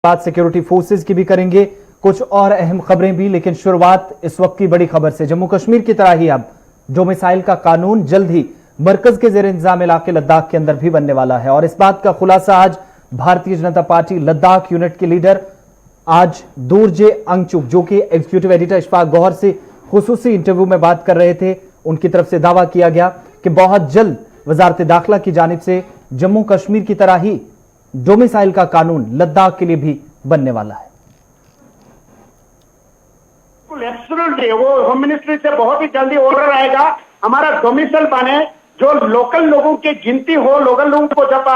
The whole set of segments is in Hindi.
बात सिक्योरिटी फोर्सेस की भी करेंगे, कुछ और अहम खबरें भी। लेकिन शुरुआत इस वक्त की बड़ी खबर से। जम्मू कश्मीर की तरह ही अब डोमिसाइल का कानून जल्द ही मरकज के जेर इंतजाम इलाके लद्दाख के अंदर भी बनने वाला है। और इस बात का खुलासा आज भारतीय जनता पार्टी लद्दाख यूनिट के लीडर आज दूरजे अंगचुक, जो कि एग्जीक्यूटिव एडिटर इशफाक गौहर से खुसूसी इंटरव्यू में बात कर रहे थे, उनकी तरफ से दावा किया गया कि बहुत जल्द वजारत दाखिला की जानिब से जम्मू कश्मीर की तरह ही डोमिसाइल का कानून लद्दाख के लिए भी बनने वाला है। एब्सोल्युटली वो होम मिनिस्ट्री से बहुत ही जल्दी ऑर्डर आएगा, हमारा डोमिसाइल बने, जो लोकल लोगों की गिनती हो, लोकल लोगों को जब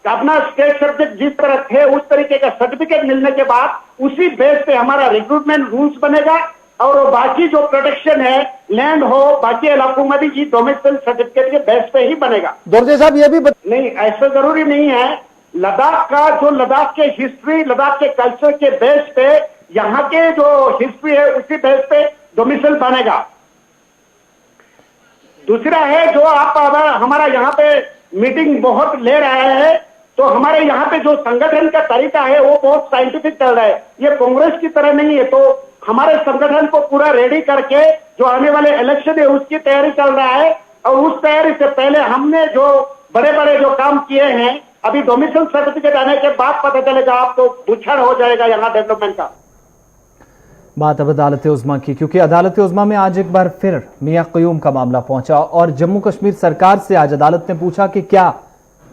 अपना स्टेट सब्जेक्ट जिस तरह थे उस तरीके का सर्टिफिकेट मिलने के बाद उसी बेस पे हमारा रिक्रूटमेंट रूल्स बनेगा और बाकी जो प्रोटेक्शन है लैंड हो बाकी इलाकों में भी ये डोमिसाइल सर्टिफिकेट के बेस पे ही बनेगा। दोरजे साहब ये भी नहीं, ऐसा जरूरी नहीं है। लद्दाख का जो लद्दाख के हिस्ट्री, लद्दाख के कल्चर के बेस पे यहाँ के जो हिस्ट्री है उसी बेस पे डोमिसाइल बनेगा। दूसरा है जो आप हमारा यहाँ पे मीटिंग बहुत ले रहे हैं, तो हमारे यहाँ पे जो संगठन का तरीका है वो बहुत साइंटिफिक चल रहा है, ये कांग्रेस की तरह नहीं है। तो हमारे संगठन को पूरा रेडी करके जो आने वाले इलेक्शन है उसकी तैयारी चल रहा है और उस तैयारी से पहले हमने जो बड़े बड़े जो काम किए हैं, अभी डोमिसाइल सर्टिफिकेट आने के बाद पता चलेगा, आपको बुछड़ हो जाएगा यहाँ डेवलपमेंट का। बात अब अदालत उज़्मा की, क्योंकि अदालत उज़्मा में आज एक बार फिर मियां क़य्यूम का मामला पहुंचा और जम्मू कश्मीर सरकार से आज अदालत ने पूछा कि क्या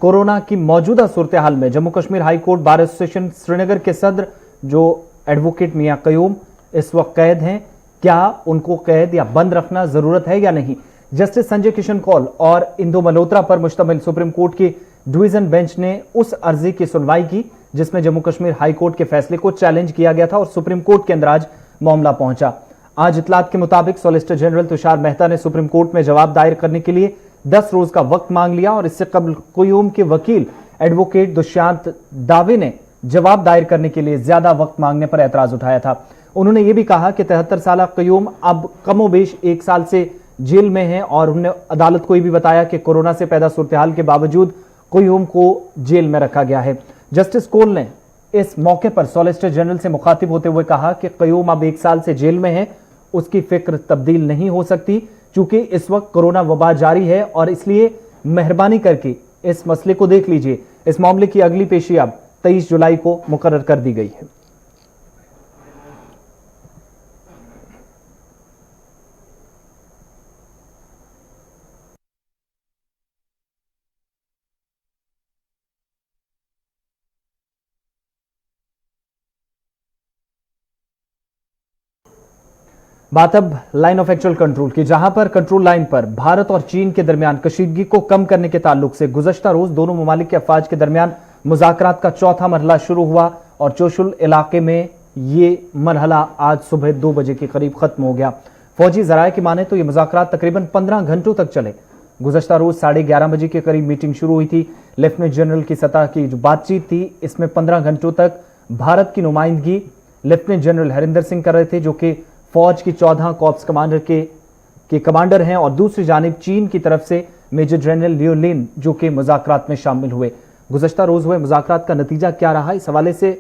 कोरोना की मौजूदा सूरत हाल में Jammu Kashmir high court bar association Srinagar के सदर जो एडवोकेट मियां क़य्यूम इस वक्त कैद हैं, क्या उनको कैद या बंद रखना जरूरत है या नहीं। जस्टिस संजय किशन कौल और इंदु मल्होत्रा पर मुश्तमिल सुप्रीम कोर्ट की डिवीजन बेंच ने उस अर्जी की सुनवाई की जिसमें जम्मू कश्मीर हाई कोर्ट के फैसले को चैलेंज किया गया था और सुप्रीम कोर्ट के अंदर आज मामला पहुंचा। आज इतलात के मुताबिक सॉलिसिटर जनरल तुषार मेहता ने सुप्रीम कोर्ट में जवाब दायर करने के लिए 10 रोज का वक्त मांग लिया और इससे कबल क़य्यूम के वकील एडवोकेट दुष्यंत दावे ने जवाब दायर करने के लिए ज्यादा वक्त मांगने पर एतराज उठाया था। उन्होंने ये भी कहा कि 73 साल क़य्यूम अब कमोबेश 1 साल से जेल में हैं और उन्होंने अदालत को यह भी बताया कि कोरोना से पैदा सूरत हाल के बावजूद क़य्यूम को जेल में रखा गया है। जस्टिस कोल ने इस मौके पर सॉलिसिटर जनरल से मुखातिब होते हुए कहा कि क़य्यूम अब 1 साल से जेल में है, उसकी फिक्र तब्दील नहीं हो सकती क्योंकि इस वक्त कोरोना वबा जारी है और इसलिए मेहरबानी करके इस मसले को देख लीजिए। इस मामले की अगली पेशी अब 23 जुलाई को मुकर्रर कर दी गई है। बात अब लाइन ऑफ एक्चुअल कंट्रोल की, जहां पर कंट्रोल लाइन पर भारत और चीन के दरमियान कशीदगी को कम करने के ताल्लुक से गुज़श्ता रोज दोनों ममालिक के अफवाज के दरमियान मुज़ाकरात का चौथा मरहला शुरू हुआ और चोशुल इलाके में ये मरहला आज सुबह 2 बजे के करीब खत्म हो गया। फौजी जराये की माने तो ये मुज़ाकरात तकरीबन 15 घंटों तक चले। गुज़श्ता रोज 11:30 बजे के करीब मीटिंग शुरू हुई थी। लेफ्टिनेंट जनरल की सतह की जो बातचीत थी इसमें 15 घंटों तक भारत की नुमाइंदगी लेफ्टिनेंट जनरल हरिंदर सिंह कर रहे थे, जो कि फौज की 14 कॉर्प्स कमांडर के कमांडर हैं, और दूसरी जानिब चीन की तरफ से मेजर जनरल लियो लिन जो कि मुज़ाकरात में शामिल हुए। गुज़श्ता रोज हुए मुज़ाकरात का नतीजा क्या रहा, इस हवाले से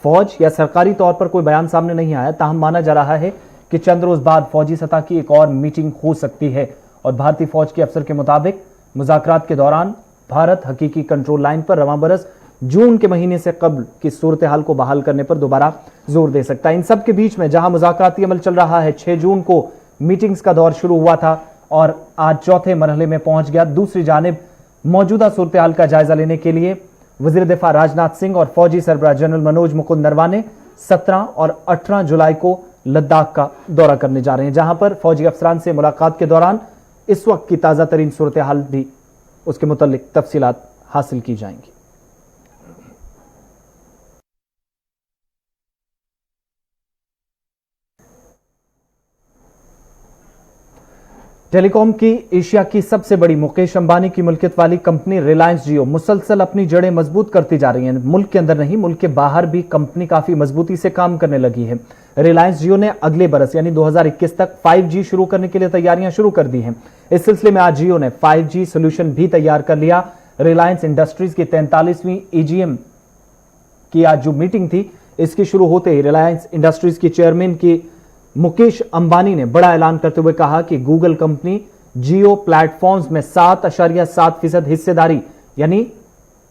फौज या सरकारी तौर पर कोई बयान सामने नहीं आया, ताहम माना जा रहा है कि चंद रोज बाद फौजी सतह की एक और मीटिंग हो सकती है। और भारतीय फौज के अफसर के मुताबिक मुज़ाकरात के दौरान भारत हकीकी कंट्रोल लाइन पर रवां बरस जून के महीने से कबल की सूरत हाल को बहाल करने पर दोबारा जोर दे सकता है। इन सब के बीच में जहां मुज़ाकराती अमल चल रहा है, 6 जून को मीटिंग्स का दौर शुरू हुआ था और आज चौथे मरहले में पहुंच गया। दूसरी जानिब मौजूदा सूरत हाल का जायजा लेने के लिए वजीर दिफा राजनाथ सिंह और फौजी सरबराह जनरल मनोज मुकुंद नरवाने 17 और 18 जुलाई को लद्दाख का दौरा करने जा रहे हैं, जहां पर फौजी अफसरान से मुलाकात के दौरान इस वक्त की ताजा तरीन सूरत हाल भी उसके मुतल्लिक तफसीलात हासिल की जाएंगी। टेलीकॉम की एशिया की सबसे बड़ी मुकेश अंबानी की मुल्कियत वाली कंपनी रिलायंस जियो मुसलसल अपनी जड़ें मजबूत करती जा रही हैं। मुल्क के अंदर नहीं, मुल्क के बाहर भी कंपनी काफी मजबूती से काम करने लगी है। रिलायंस जियो ने अगले बरस यानी 2021 तक 5G शुरू करने के लिए तैयारियां शुरू कर दी हैं। इस सिलसिले में आज जियो ने 5G सोल्यूशन भी तैयार कर लिया। रिलायंस इंडस्ट्रीज की 43वीं EGM की आज जो मीटिंग थी, इसकी शुरू होते ही रिलायंस इंडस्ट्रीज की चेयरमैन की मुकेश अंबानी ने बड़ा ऐलान करते हुए कहा कि गूगल कंपनी जियो प्लेटफॉर्म्स में 7.7% हिस्सेदारी यानी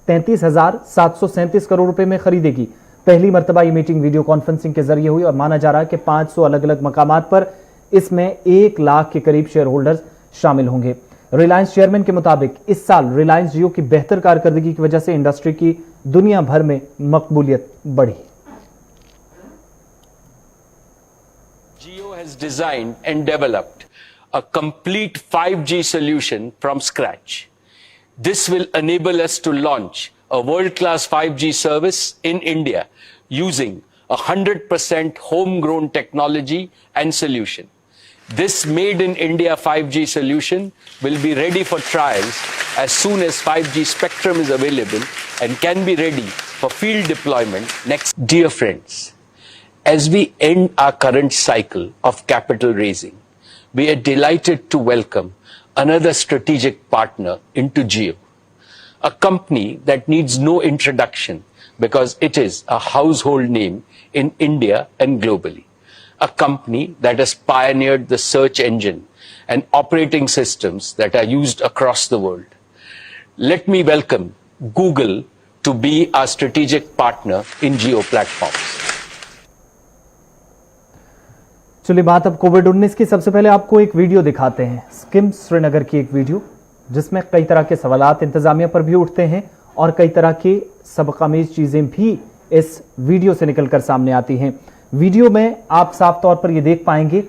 33,737 करोड़ रुपए में खरीदेगी। पहली मर्तबा ये मीटिंग वीडियो कॉन्फ्रेंसिंग के जरिए हुई और माना जा रहा है कि 500 अलग अलग मकामात पर इसमें 1 लाख के करीब शेयर होल्डर्स शामिल होंगे। रिलायंस चेयरमैन के मुताबिक इस साल रिलायंस जियो की बेहतर कारकर्दगी की वजह से इंडस्ट्री की दुनिया भर में मकबूलियत बढ़ी। Jio has designed and developed a complete 5G solution from scratch. This will enable us to launch a world-class 5G service in India using 100% homegrown technology and solution. This made in India 5G solution will be ready for trials as soon as 5G spectrum is available and can be ready for field deployment next. Dear friends, as we end our current cycle of capital raising, we are delighted to welcome another strategic partner into Jio, a company that needs no introduction because it is a household name in India and globally. A company that has pioneered the search engine and operating systems that are used across the world. Let me welcome Google to be our strategic partner in Jio platforms. चलिए बात अब कोविड-19 की। सबसे पहले आपको एक वीडियो दिखाते हैं, स्किम्स श्रीनगर की एक वीडियो जिसमें कई तरह के सवालात इंतजामिया पर भी उठते हैं और कई तरह की सबकामेज चीजें भी इस वीडियो से निकलकर सामने आती हैं। वीडियो में आप साफ तौर पर यह देख पाएंगे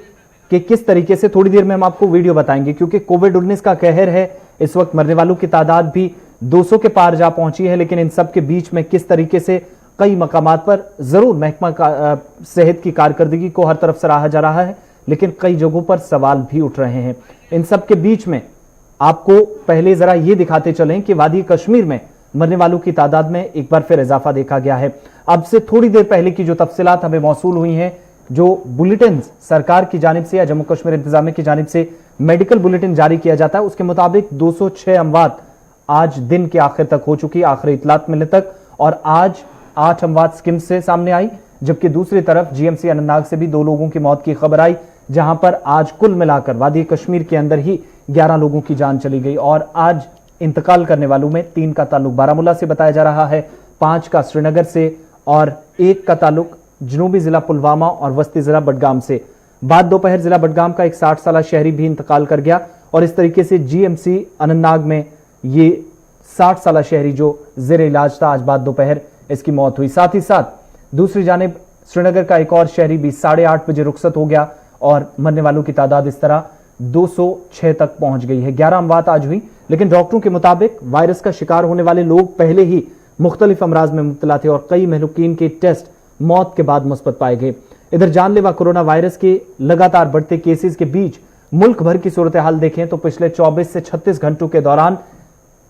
कि किस तरीके से, थोड़ी देर में हम आपको वीडियो बताएंगे क्योंकि कोविड-19 का कहर है। इस वक्त मरने वालों की तादाद भी 200 के पार जा पहुंची है, लेकिन इन सब के बीच में किस तरीके से कई मकामात पर जरूर महकमा सेहत की कारकर्दगी को हर तरफ सराहा जा रहा है, लेकिन कई जगहों पर सवाल भी उठ रहे हैं। इन सब के बीच में आपको पहले जरा ये दिखाते चलें कि वादी कश्मीर में मरने वालों की तादाद में एक बार फिर इजाफा देखा गया है। अब से थोड़ी देर पहले की जो तफसीलात हमें मौसूल हुई हैं, जो बुलेटिन सरकार की जानिब से या जम्मू कश्मीर इंतजामिया की जानिब से मेडिकल बुलेटिन जारी किया जाता है, उसके मुताबिक 206 अमवात आज दिन के आखिर तक हो चुकी, आखिरी इतलात मिलने तक, और आज 8 अमवात स्किम्स से सामने आई, जबकि दूसरी तरफ जीएमसी अनंतनाग से भी 2 लोगों की मौत की खबर आई, जहां पर आज कुल मिलाकर वादी कश्मीर के अंदर ही 11 लोगों की जान चली गई। और आज इंतकाल करने वालों में 3 का ताल्लुक बारामूला से बताया जा रहा है, 5 का श्रीनगर से और 1 का ताल्लुक जनूबी जिला पुलवामा और वस्ती जिला बडगाम से। बाद दोपहर जिला बडगाम का एक 60 साल शहरी भी इंतकाल कर गया और इस तरीके से जीएमसी अनंतनाग में ये 60 साल शहरी जो जेर इलाज था, आज बाद दोपहर इसकी मौत हुई। साथ ही साथ दूसरी जानिब श्रीनगर का एक और शहरी भी 8:30 बजे रुखसत हो गया और मरने वालों की तादाद इस तरह 206 तक पहुंच गई है। 11 अमवात आज हुई, लेकिन डॉक्टरों के मुताबिक वायरस का शिकार होने वाले लोग पहले ही मुख्तलिफ अमराज में मुब्तला थे और कई महलूकीन के टेस्ट मौत के बाद मुस्बत पाए गए। इधर जानलेवा कोरोना वायरस के लगातार बढ़ते केसेस के बीच मुल्क भर की सूरत हाल देखें तो पिछले 24 से 36 घंटों के दौरान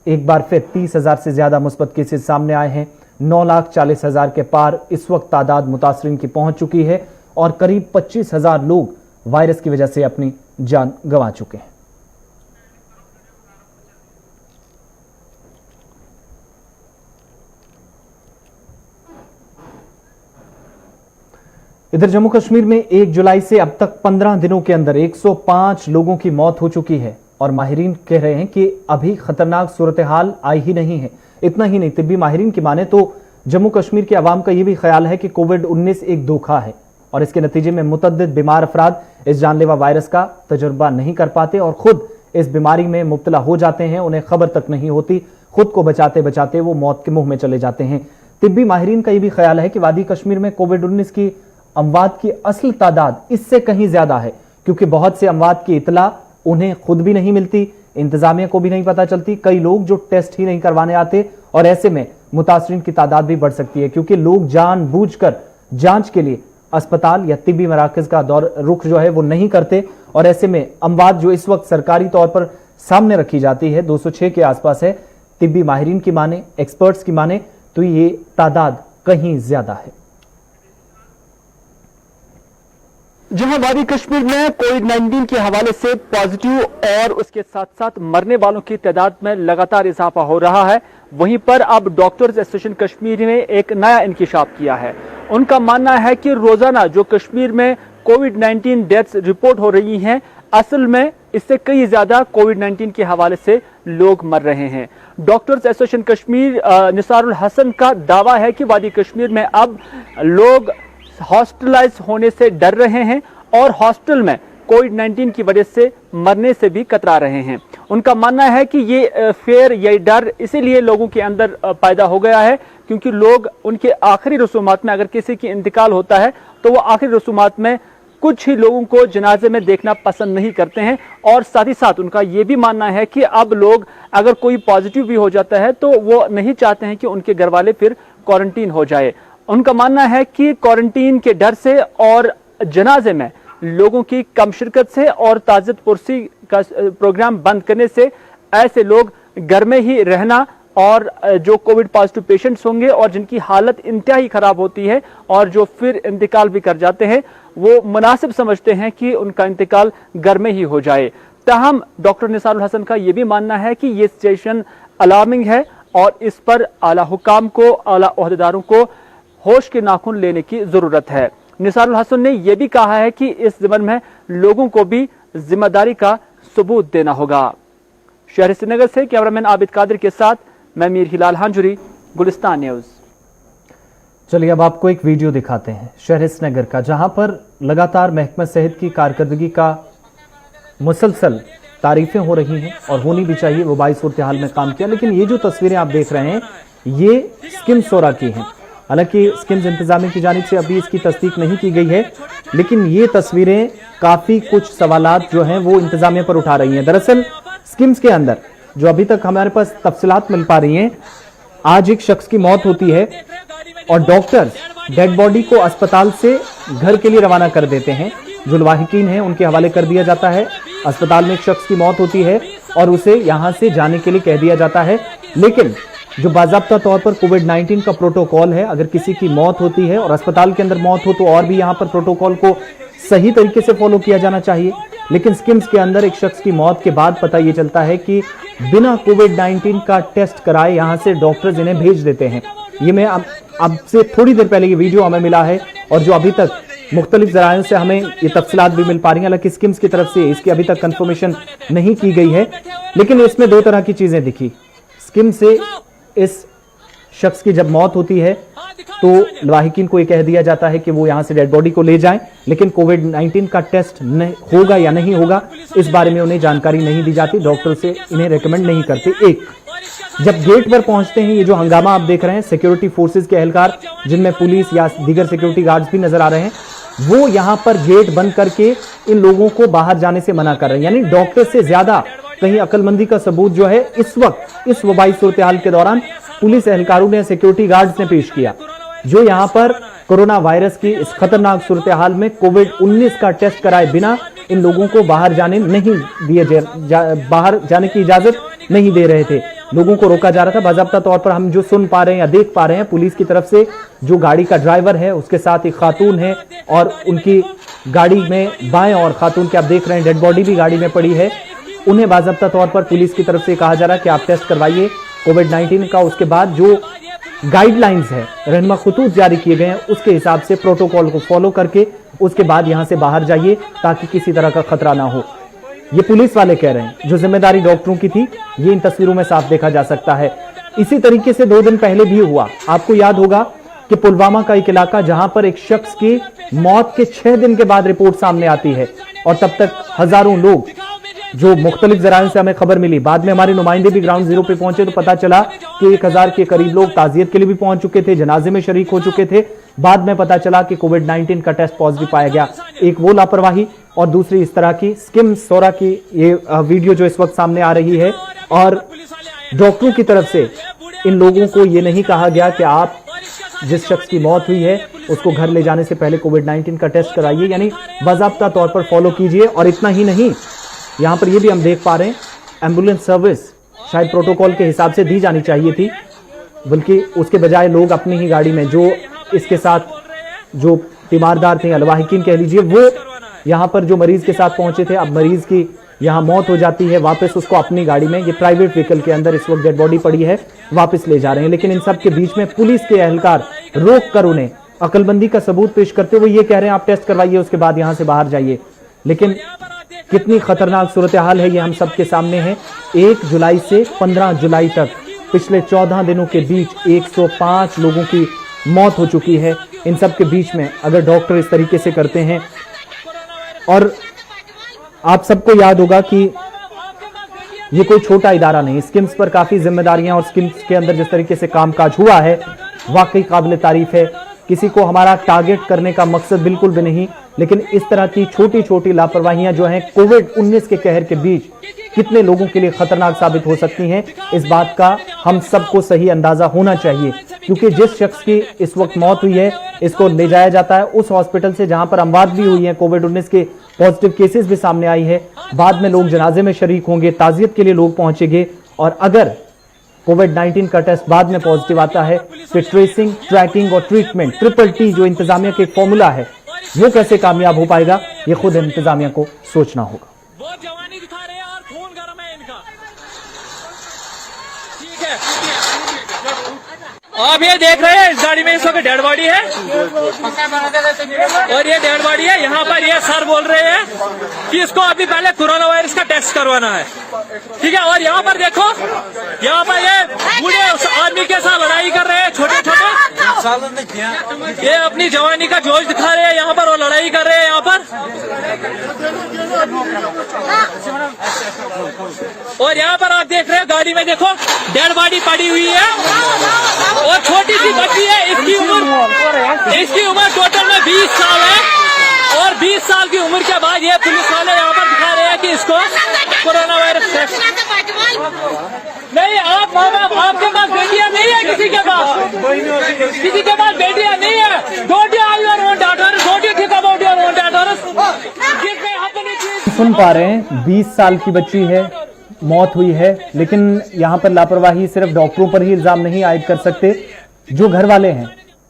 एक बार फिर 30,000 से ज्यादा मुस्बत केसेस सामने आए हैं। 9,40,000 के पार इस वक्त तादाद मुतासरीन की पहुंच चुकी है और करीब 25,000 लोग वायरस की वजह से अपनी जान गंवा चुके हैं। इधर जम्मू कश्मीर में 1 जुलाई से अब तक 15 दिनों के अंदर 105 लोगों की मौत हो चुकी है और माहिरीन कह रहे हैं कि अभी खतरनाक सूरत हाल आई ही नहीं है। इतना ही नहीं, तिब्बी माहिरीन की माने तो जम्मू कश्मीर के अवाम का यह भी ख्याल है कि कोविड-19 एक धोखा है और इसके नतीजे में मुतअद्दिद बीमार अफराद इस जानलेवा वायरस का तजुर्बा नहीं कर पाते और खुद इस बीमारी में मुब्तला हो जाते हैं, उन्हें खबर तक नहीं होती, खुद को बचाते बचाते वो मौत के मुंह में चले जाते हैं। तिब्बी माहिरीन का यह भी ख्याल है कि वादी कश्मीर में कोविड-19 की अमवात की असल तादाद इससे कहीं ज्यादा है, क्योंकि बहुत से अमवात की इतला उन्हें खुद भी नहीं मिलती, इंतजामिया को भी नहीं पता चलती, कई लोग जो टेस्ट ही नहीं करवाने आते और ऐसे में मुतासरीन की तादाद भी बढ़ सकती है, क्योंकि लोग जानबूझकर जांच के लिए अस्पताल या तिब्बी मराकज का रुख जो है वो नहीं करते और ऐसे में अमवात जो इस वक्त सरकारी तौर पर सामने रखी जाती है 206 के आसपास है, तिब्बी माहिरीन की माने, एक्सपर्ट्स की माने तो ये तादाद कहीं ज्यादा है। जहां वादी कश्मीर में कोविड-19 के हवाले से पॉजिटिव और उसके साथ साथ मरने वालों की तादाद में लगातार इजाफा हो रहा है, वहीं पर अब डॉक्टर्स एसोसिएशन कश्मीर ने एक नया इंकिशाफ किया है उनका मानना है कि रोजाना जो कश्मीर में कोविड-19 डेथ्स रिपोर्ट हो रही हैं, असल में इससे कई ज्यादा कोविड-19 के हवाले से लोग मर रहे हैं। डॉक्टर्स एसोसिएशन कश्मीर निसारुल हसन का दावा है कि वादी कश्मीर में अब लोग हॉस्पिटलाइज होने से डर रहे हैं और हॉस्पिटल में कोविड-19 की वजह से मरने से भी कतरा रहे हैं। उनका मानना है कि ये फेयर, ये डर इसीलिए लोगों के अंदर पैदा हो गया है क्योंकि लोग उनके आखिरी रसूमात में, अगर किसी की इंतकाल होता है तो वो आखिरी रसूमात में कुछ ही लोगों को जनाजे में देखना पसंद नहीं करते हैं। और साथ ही साथ उनका ये भी मानना है कि अब लोग, अगर कोई पॉजिटिव भी हो जाता है तो वो नहीं चाहते हैं कि उनके घर वाले फिर क्वारंटीन हो जाए। उनका मानना है कि क्वारंटीन के डर से और जनाजे में लोगों की कम शिरकत से और ताज़ियत पुरसी का प्रोग्राम बंद करने से ऐसे लोग घर में ही रहना और जो कोविड पॉजिटिव पेशेंट्स होंगे और जिनकी हालत इंतहाई खराब होती है और जो फिर इंतकाल भी कर जाते हैं, वो मुनासिब समझते हैं कि उनका इंतकाल घर में ही हो जाए। ताहम डॉक्टर निसारुल हसन का यह भी मानना है कि ये सिचुएशन अलार्मिंग है और इस पर आला हुकाम को, आला ओहदेदारों को होश के नाखून लेने की जरूरत है। निसारुल हसन ने यह भी कहा है कि इस ज़िम्मन में लोगों को भी जिम्मेदारी का सबूत देना होगा। शहर श्रीनगर से कैमरामैन आबिद कादिर के साथ मैं मीर हिलाल हांजुरी, गुलिस्तान न्यूज। चलिए अब आपको एक वीडियो दिखाते हैं शहर श्रीनगर का, जहां पर लगातार महकमा सेहत की कारकर्दगी का मुसलसल तारीफें हो रही हैं और होनी भी चाहिए। वबाई सूरत हाल में काम किया, लेकिन ये जो तस्वीरें आप देख रहे हैं ये स्किम्स सोरा की हैं। हालांकि स्किम्स इंतजामिया की जानिब से अभी इसकी तस्दीक नहीं की गई है, लेकिन ये तस्वीरें काफी कुछ सवालात जो हैं वो इंतजामिया पर उठा रही हैं। दरअसल स्किम्स के अंदर जो अभी तक हमारे पास तफसीलात मिल पा रही हैं, आज एक शख्स की मौत होती है और डॉक्टर्स डेड बॉडी को अस्पताल से घर के लिए रवाना कर देते हैं। जो लवाहिकीन हैं उनके हवाले कर दिया जाता है। अस्पताल में एक शख्स की मौत होती है और उसे यहां से जाने के लिए कह दिया जाता है, लेकिन जो बाज़ाब्ता तौर पर कोविड-19 का प्रोटोकॉल है, अगर किसी की मौत होती है और अस्पताल के अंदर मौत हो तो और भी यहां पर प्रोटोकॉल को सही तरीके से फॉलो किया जाना चाहिए। लेकिन स्किम्स के अंदर एक शख्स की मौत के बाद पता यह चलता है कि बिना कोविड-19 का टेस्ट कराए यहां से डॉक्टर्स इन्हें भेज देते हैं। ये मैं अब से थोड़ी देर पहले ये वीडियो हमें मिला है और जो अभी तक मुख्तलिफ जरायों से हमें ये तफसीलात भी मिल पा रही हैं। हालांकि स्किम्स की तरफ से इसकी अभी तक कंफर्मेशन नहीं की गई है, लेकिन इसमें दो तरह की चीजें दिखी। स्किम से इस शख्स की जब मौत होती है तो लवाहिकीन को यह कह दिया जाता है कि वो यहां से डेड बॉडी को ले जाएं, लेकिन कोविड-19 का टेस्ट होगा या नहीं होगा इस बारे में उन्हें जानकारी नहीं दी जाती। डॉक्टर से इन्हें रेकमेंड नहीं करते। एक जब गेट पर पहुंचते हैं, ये जो हंगामा आप देख रहे हैं, सिक्योरिटी फोर्सेज के एहलकार जिनमें पुलिस या दीगर सिक्योरिटी गार्ड्स भी नजर आ रहे हैं, वो यहां पर गेट बंद करके इन लोगों को बाहर जाने से मना कर रहे हैं। यानी डॉक्टर से ज्यादा कहीं अक्लमंदी का सबूत जो है इस वक्त इस वबाई सूरत हाल के दौरान पुलिस एहलकारों ने, सिक्योरिटी गार्ड्स ने पेश किया, जो यहां पर कोरोना वायरस की इस खतरनाक सूरत हाल में कोविड-19 का टेस्ट कराए बिना इन लोगों को बाहर जाने नहीं दिए बाहर जाने की इजाजत नहीं दे रहे थे। लोगों को रोका जा रहा था। बाज़ाब्ता तौर पर हम जो सुन पा रहे हैं या देख पा रहे हैं, पुलिस की तरफ से जो गाड़ी का ड्राइवर है उसके साथ एक खातून है और उनकी गाड़ी में बाएं और खातून के आप देख रहे हैं डेड बॉडी भी गाड़ी में पड़ी है। उन्हें बाज़ाब्ता तौर पर पुलिस की तरफ से कहा जा रहा है कि आप टेस्ट करवाइए कोविड-19 का। उसके बाद जो गाइडलाइंस है, रहनुमा खुतूत जारी किए गए हैं, उसके हिसाब से प्रोटोकॉल को फॉलो करके उसके बाद यहां से बाहर जाइए ताकि किसी तरह का खतरा ना हो। ये पुलिस वाले कह रहे हैं। जो जिम्मेदारी डॉक्टरों की थी ये इन तस्वीरों में साफ देखा जा सकता है। इसी तरीके से 2 दिन पहले भी हुआ। आपको याद होगा कि पुलवामा का एक इलाका जहां पर एक शख्स की मौत के 6 दिन के बाद रिपोर्ट सामने आती है और तब तक हजारों लोग, जो मुख्तलिफ जरायों से हमें खबर मिली, बाद में हमारे नुमाइंदे भी ग्राउंड जीरो पे पहुंचे तो पता चला कि 1000 के करीब लोग ताजियत के लिए भी पहुंच चुके थे, जनाजे में शरीक हो चुके थे। बाद में पता चला कि कोविड-19 का टेस्ट पॉजिटिव पाया गया। एक वो लापरवाही और दूसरी इस तरह की स्किम सोरा की ये वीडियो जो इस वक्त सामने आ रही है। और डॉक्टरों की तरफ से इन लोगों को ये नहीं कहा गया कि आप जिस शख्स की मौत हुई है उसको घर ले जाने से पहले कोविड-19 का टेस्ट कराइए, यानी बाज़ाब्ता तौर पर फॉलो कीजिए। और इतना ही नहीं, यहां पर यह भी हम देख पा रहे हैं एम्बुलेंस सर्विस शायद प्रोटोकॉल के हिसाब से दी जानी चाहिए थी, बल्कि उसके बजाय लोग अपनी ही गाड़ी में, जो इसके साथ जो तीमारदार थे, अलवाहिकीन कह लीजिए, वो यहां पर जो मरीज के साथ पहुंचे थे, अब मरीज की यहां मौत हो जाती है, वापस उसको अपनी गाड़ी में, ये प्राइवेट व्हीकल के अंदर इस वक्त डेड बॉडी पड़ी है, वापस ले जा रहे हैं। लेकिन इन सब के बीच में पुलिस के एहलकार रोक कर उन्हें अकलमंदी का सबूत पेश करते हुए ये कह रहे हैं आप टेस्ट करवाइए उसके बाद यहां से बाहर जाइए। लेकिन कितनी खतरनाक सूरत हाल है ये हम सबके सामने है। 1 जुलाई से 15 जुलाई तक पिछले 14 दिनों के बीच 105 लोगों की मौत हो चुकी है। इन सब के बीच में अगर डॉक्टर इस तरीके से करते हैं, और आप सबको याद होगा कि ये कोई छोटा इदारा नहीं, स्किम्स पर काफी जिम्मेदारियां और स्किम्स के अंदर जिस तरीके से कामकाज हुआ है वाकई काबिल तारीफ है। किसी को हमारा टारगेट करने का मकसद बिल्कुल भी नहीं, लेकिन इस तरह की छोटी छोटी लापरवाहियां जो हैं कोविड-19 के कहर के बीच कितने लोगों के लिए खतरनाक साबित हो सकती हैं, इस बात का हम सबको सही अंदाजा होना चाहिए। क्योंकि जिस शख्स की इस वक्त मौत हुई है इसको ले जाया जाता है उस हॉस्पिटल से जहां पर अमवात भी हुई है, कोविड-19 के पॉजिटिव केसेस भी सामने आई है। बाद में लोग जनाजे में शरीक होंगे, ताजियत के लिए लोग पहुंचेंगे, और अगर कोविड-19 का टेस्ट बाद में पॉजिटिव आता है फिर ट्रेसिंग, ट्रैकिंग और ट्रीटमेंट ट्रिपल टी जो इंतजामिया के फॉर्मूला है वो कैसे कामयाब हो पाएगा, ये खुद इंतजामिया को सोचना होगा। बहुत जवानी दिखा रहे हैं यार, खून गर्म है इनका। ठीक है, आप ये देख रहे हैं इस गाड़ी में इस वक्त डेड बॉडी है, और ये डेड बॉडी है। यहाँ पर ये सर बोल रहे हैं कि इसको अभी पहले कोरोना वायरस का टेस्ट करवाना है। ठीक है, और यहाँ पर देखो, यहाँ पर ये बूढ़े उस आदमी के साथ लड़ाई कर रहे हैं, छोटे छोटे, ये अपनी जवानी का जोश दिखा रहे हैं यहाँ पर, और लड़ाई कर रहे हैं यहाँ पर। और यहाँ पर आप देख रहे हैं गाड़ी में देखो डेड बॉडी पड़ी हुई है, और छोटी सी बच्ची है, इसकी उम्र टोटल में 20 साल है, और 20 साल की उम्र के बाद ये पुलिस वाले यहाँ पर दिखा रहे हैं कि इसको कोरोना वायरस टेस्ट नहीं। आप माँ बाप, आपके पास बेटियां नहीं है, किसी के पास बेटियां नहीं है। Don't you have your own daughters, don't you think about your own daughters, give me अपनी चीज। सुन पा रहे हैं 20 साल की बच्ची है, मौत हुई है, लेकिन यहां पर लापरवाही सिर्फ डॉक्टरों पर ही इल्जाम नहीं आयद कर सकते, जो घर वाले हैं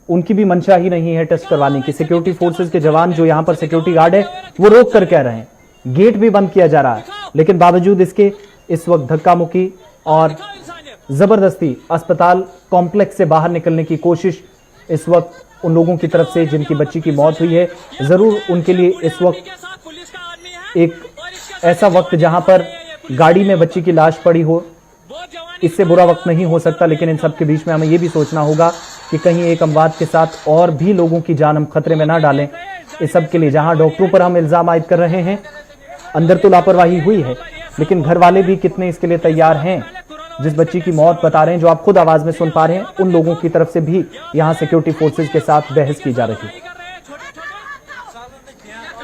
उनकी भी मंशा ही नहीं है टेस्ट करवाने की। सिक्योरिटी फोर्सेस के जवान जो यहां पर सिक्योरिटी गार्ड है वो रोक कर कह रहे हैं, गेट भी बंद किया जा रहा है, लेकिन बावजूद इसके इस वक्त धक्का मुक्की और जबरदस्ती अस्पताल कॉम्प्लेक्स से बाहर निकलने की कोशिश इस वक्त उन लोगों की तरफ से जिनकी बच्ची की मौत हुई है। जरूर उनके लिए इस वक्त एक ऐसा वक्त जहां पर गाड़ी में बच्ची की लाश पड़ी हो, इससे बुरा वक्त नहीं हो सकता, लेकिन इन सब के बीच में हमें यह भी सोचना होगा कि कहीं एक अमवात के साथ और भी लोगों की जान हम खतरे में ना डालें। इस सब के लिए जहां डॉक्टरों पर हम इल्जाम आयद कर रहे हैं, अंदर तो लापरवाही हुई है, लेकिन घर वाले भी कितने इसके लिए तैयार हैं। जिस बच्ची की मौत बता रहे हैं, जो आप खुद आवाज में सुन पा रहे हैं, उन लोगों की तरफ से भी यहां सिक्योरिटी फोर्सेस के साथ बहस की जा रही है।